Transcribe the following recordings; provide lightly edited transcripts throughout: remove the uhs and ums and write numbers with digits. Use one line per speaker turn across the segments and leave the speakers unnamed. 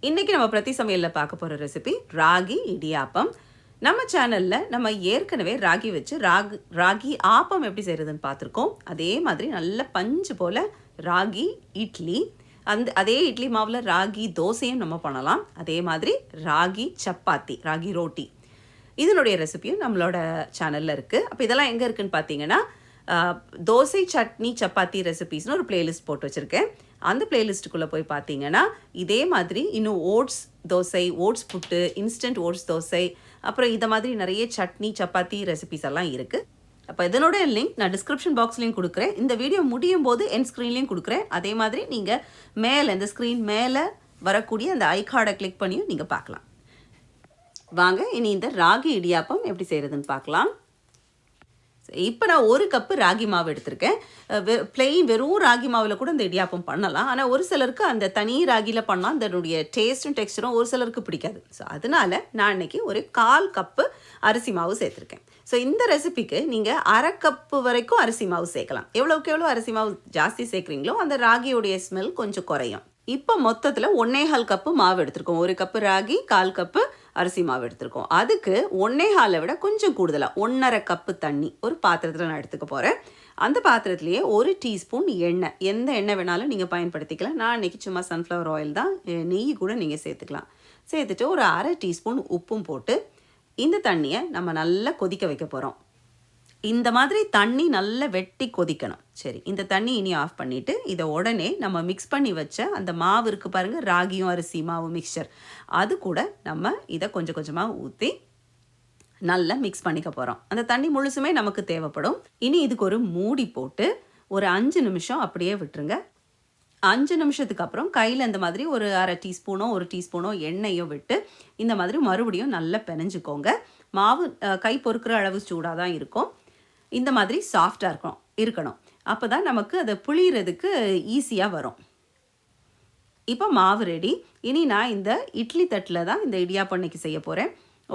இன்றைக்கி நம்ம பிரதி சமையலில் பார்க்க போகிற ரெசிபி ராகி இடியாப்பம். நம்ம சேனலில் நம்ம ஏற்கனவே ராகி வச்சு ராகி ஆப்பம் எப்படி செய்கிறதுன்னு பார்த்துருக்கோம். அதே மாதிரி நல்ல பஞ்சு போல் ராகி இட்லி, அதே இட்லி மாவில் ராகி தோசையும் நம்ம பண்ணலாம். அதே மாதிரி ராகி சப்பாத்தி, ராகி ரோட்டி, இதனுடைய ரெசிபியும் நம்மளோட சேனலில் இருக்குது. அப்போ இதெல்லாம் எங்கே இருக்குதுன்னு பார்த்தீங்கன்னா, தோசை சட்னி சப்பாத்தி ரெசிபீஸ்னு ஒரு பிளேலிஸ்ட் போட்டு வச்சுருக்கேன். அந்த பிளேலிஸ்ட்டுக்குள்ளே போய் பார்த்தீங்கன்னா இதே மாதிரி இன்னும் ஓட்ஸ் தோசை, ஓட்ஸ் புட்டு, இன்ஸ்டன்ட் ஓட்ஸ் தோசை, அப்புறம் இதை மாதிரி நிறைய சட்னி சப்பாத்தி ரெசிபீஸ் எல்லாம் இருக்குது. அப்போ இதனோட லிங்க் நான் டிஸ்கிரிப்ஷன் பாக்ஸ்லேயும் கொடுக்குறேன். இந்த வீடியோ முடியும் போது என் ஸ்க்ரீன்லேயும் கொடுக்குறேன். அதே மாதிரி நீங்கள் மேலே இந்த ஸ்க்ரீன் மேலே வரக்கூடிய அந்த ஐகார்டை கிளிக் பண்ணியும் நீங்கள் பார்க்கலாம். வாங்க இனி இந்த ராகி இடியாப்பம் எப்படி செய்கிறதுன்னு பார்க்கலாம். இப்போ நான் 1 கப்பு ராகி மாவு எடுத்திருக்கேன். பிளெயின் வெறும் ராகி மாவில் கூட இந்த இடியாப்பம் பண்ணலாம். ஆனால் ஒரு சிலருக்கு அந்த தனி ராகியில் பண்ணால் அதனுடைய டேஸ்ட்டும் டெக்ஸ்டரும் ஒரு சிலருக்கு பிடிக்காது. ஸோ அதனால் நான் இன்றைக்கி ஒரு 1/4 கப்பு அரிசி மாவு சேர்த்துருக்கேன். ஸோ இந்த ரெசிபிக்கு நீங்கள் 1/2 கப்பு வரைக்கும் அரிசி மாவு சேர்க்கலாம். எவ்வளோக்கு எவ்வளோ அரிசி மாவு ஜாஸ்தி சேர்க்குறீங்களோ அந்த ராகியோடைய ஸ்மெல் கொஞ்சம் குறையும். இப்போ மொத்தத்தில் 1/4 கப்பு மாவு எடுத்திருக்கோம். 1 கப்பு ராகி, 1/4 கப்பு அரிசி மாவு எடுத்திருக்கோம். அதுக்கு 1/4 விட கொஞ்சம் கூடுதலாக 1/2 கப்பு தண்ணி ஒரு பாத்திரத்தில் நான் எடுத்துக்க போகிறேன். அந்த பாத்திரத்துலேயே 1 டீஸ்பூன் எண்ணெய், எந்த எண்ணெய் வேணாலும் நீங்கள் பயன்படுத்திக்கலாம். நான் இன்றைக்கி சும்மா சன்ஃப்ளவர் ஆயில் தான், நெய் கூட நீங்கள் சேர்த்துக்கலாம். சேர்த்துட்டு ஒரு 1/2 டீஸ்பூன் உப்பும் போட்டு இந்த தண்ணியை நம்ம நல்லா கொதிக்க வைக்க போகிறோம். இந்த மாதிரி தண்ணி நல்லா வெட்டி கொதிக்கணும். சரி, இந்த தண்ணி இனி ஆஃப் பண்ணிவிட்டு இதை உடனே நம்ம மிக்ஸ் பண்ணி வச்ச அந்த மாவு இருக்குது பாருங்கள், ராகியும் அரிசி மாவு மிக்சர், அது கூட நம்ம இதை கொஞ்சம் கொஞ்சமாக ஊற்றி நல்லா மிக்ஸ் பண்ணிக்க போகிறோம். அந்த தண்ணி முழுசுமே நமக்கு தேவைப்படும். இனி இதுக்கு ஒரு மூடி போட்டு ஒரு 5 நிமிஷம் அப்படியே விட்டுருங்க. 5 நிமிஷத்துக்கு அப்புறம் கையில் இந்த மாதிரி ஒரு 1/2 டீஸ்பூனோ 1 டீஸ்பூனோ எண்ணெயோ விட்டு இந்த மாதிரி மறுபடியும் நல்லா பிணைஞ்சிக்கோங்க. மாவு கை பொறுக்கிற அளவு சூடாக தான் இருக்கும். இந்த மாதிரி சாஃப்டாக இருக்கணும். அப்போ தான் நமக்கு அதை புளியறதுக்கு ஈஸியாக வரும். இப்போ மாவு ரெடி. இனி நான் இந்த இட்லி தட்டில் தான் இந்த இடியாப்பம் இன்னைக்கு செய்ய போகிறேன்.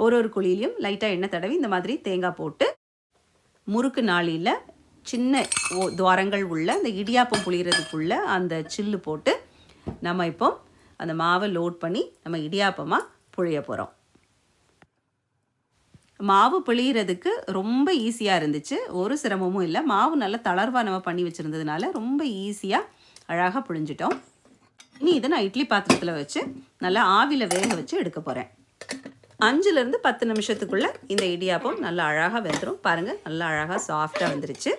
ஒரு குழியிலையும் லைட்டாக எண்ணெய் தடவி இந்த மாதிரி தேங்காய் போட்டு முறுக்கு நாளியில் சின்ன துவாரங்கள் உள்ள அந்த இடியாப்பம் புளியறதுக்குள்ள அந்த சில்லு போட்டு நம்ம இப்போ அந்த மாவை லோட் பண்ணி நம்ம இடியாப்பமாக புழிய போகிறோம். மாவு பிழியறதுக்கு ரொம்ப ஈஸியாக இருந்துச்சு, ஒரு சிரமமும் இல்லை. மாவு நல்லா தளர்வாக நம்ம பண்ணி வச்சுருந்ததுனால ரொம்ப ஈஸியாக அழகாக புழிஞ்சிட்டோம். இனி இதை நான் இட்லி பாத்திரத்தில் வச்சு நல்லா ஆவியில் வேக வச்சு எடுக்க போகிறேன். 5லேருந்து 10 நிமிஷத்துக்குள்ளே இந்த இடியாப்பம் நல்லா அழகாக வெந்துடும். பாருங்கள், நல்லா அழகாக சாஃப்டாக வந்துருச்சு.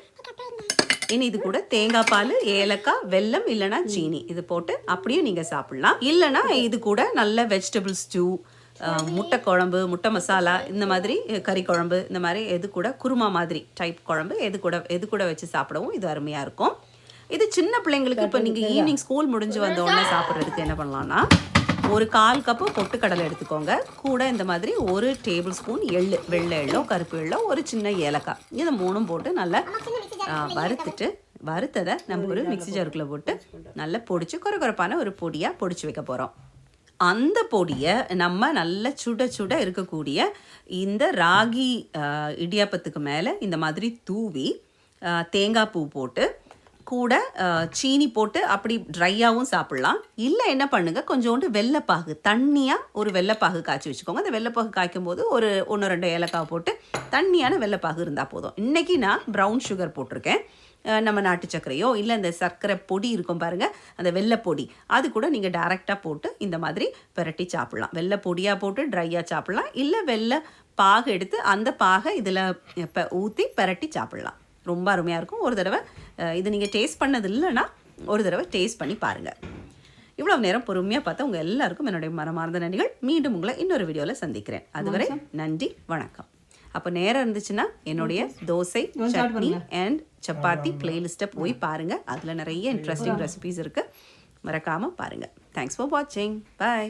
இனி இது கூட தேங்காய் பால், ஏலக்காய், வெல்லம் இல்லைனா சீனி இது போட்டு அப்படியே நீங்கள் சாப்பிட்லாம். இல்லைனா இது கூட நல்ல வெஜிடபிள் ஸ்டூ, முட்டை குழம்பு, முட்டை மசாலா, இந்த மாதிரி கறி குழம்பு, இந்த மாதிரி எது கூட குருமா மாதிரி டைப் குழம்பு எது கூட வச்சு சாப்பிடவும் இது அருமையாக இருக்கும். இது சின்ன பிள்ளைங்களுக்கு இப்போ நீங்கள் ஈவினிங் ஸ்கூல் முடிஞ்சு வந்த உடனே சாப்பிட்றதுக்கு என்ன பண்ணலான்னா, ஒரு 1/4 கப்பு பொட்டுக்கடலை எடுத்துக்கோங்க. கூட இந்த மாதிரி 1 டேபிள் ஸ்பூன் எள்ளு, வெள்ளை எள்ளோ கருப்பு எள்ளோ, ஒரு சின்ன ஏலக்காய், இதை 3 போட்டு நல்லா வறுத்ததை நம்ம ஒரு மிக்ஸி ஜாருக்குள்ளே போட்டு நல்லா பொடிச்சு குறைப்பான ஒரு பொடியாக பொடிச்சு வைக்க போகிறோம். அந்த பொடியை நம்ம நல்லா சுட சுட இருக்கக்கூடிய இந்த ராகி இடியாப்பத்துக்கு மேலே இந்த மாதிரி தூவி தேங்காய் பூ போட்டு கூட சீனி போட்டு அப்படி ட்ரையாகவும் சாப்பிட்லாம். இல்லை என்ன பண்ணுங்கள், கொஞ்சோண்டு வெள்ளைப்பாகு, தண்ணியாக ஒரு வெள்ளைப்பாகு காய்ச்சி வச்சுக்கோங்க. அந்த வெள்ளைப்பாகு காய்க்கும் போது ஒரு 1-2 ஏலக்காய் போட்டு தண்ணியான வெள்ளைப்பாகு இருந்தால் போதும். இன்றைக்கி நான் ப்ரௌன் சுகர் போட்டிருக்கேன். நம்ம நாட்டு சர்க்கரையோ இல்லை இந்த சர்க்கரை பொடி இருக்கும் பாருங்கள், அந்த வெள்ளை பொடி, அது கூட நீங்கள் டைரெக்டாக போட்டு இந்த மாதிரி பெரட்டி சாப்பிட்லாம். வெள்ளை பொடியாக போட்டு ட்ரையாக சாப்பிட்லாம். இல்லை வெள்ளை பாகு எடுத்து அந்த பாகை இதில் ஊற்றி பெரட்டி சாப்பிட்லாம். ரொம்ப அருமையாக இருக்கும். ஒரு தடவை இது நீங்கள் டேஸ்ட் பண்ணது இல்லைன்னா ஒரு தடவை டேஸ்ட் பண்ணி பாருங்கள். இவ்வளோ நேரம் பொறுமையாக பார்த்தா உங்கள் எல்லாருக்கும் என்னுடைய மனமார்ந்த நன்றிகள். மீண்டும் உங்களை இன்னொரு வீடியோவில் சந்திக்கிறேன். அதுவரை நன்றி, வணக்கம். அப்போ நேரம் இருந்துச்சுன்னா என்னுடைய தோசை, சட்னி அண்ட் சப்பாத்தி பிளேலிஸ்ட்டை போய் பாருங்கள். அதில் நிறைய இன்ட்ரெஸ்டிங் ரெசிபீஸ் இருக்குது, மறக்காமல் பாருங்கள். தேங்க்ஸ் ஃபார் வாட்சிங். பாய்.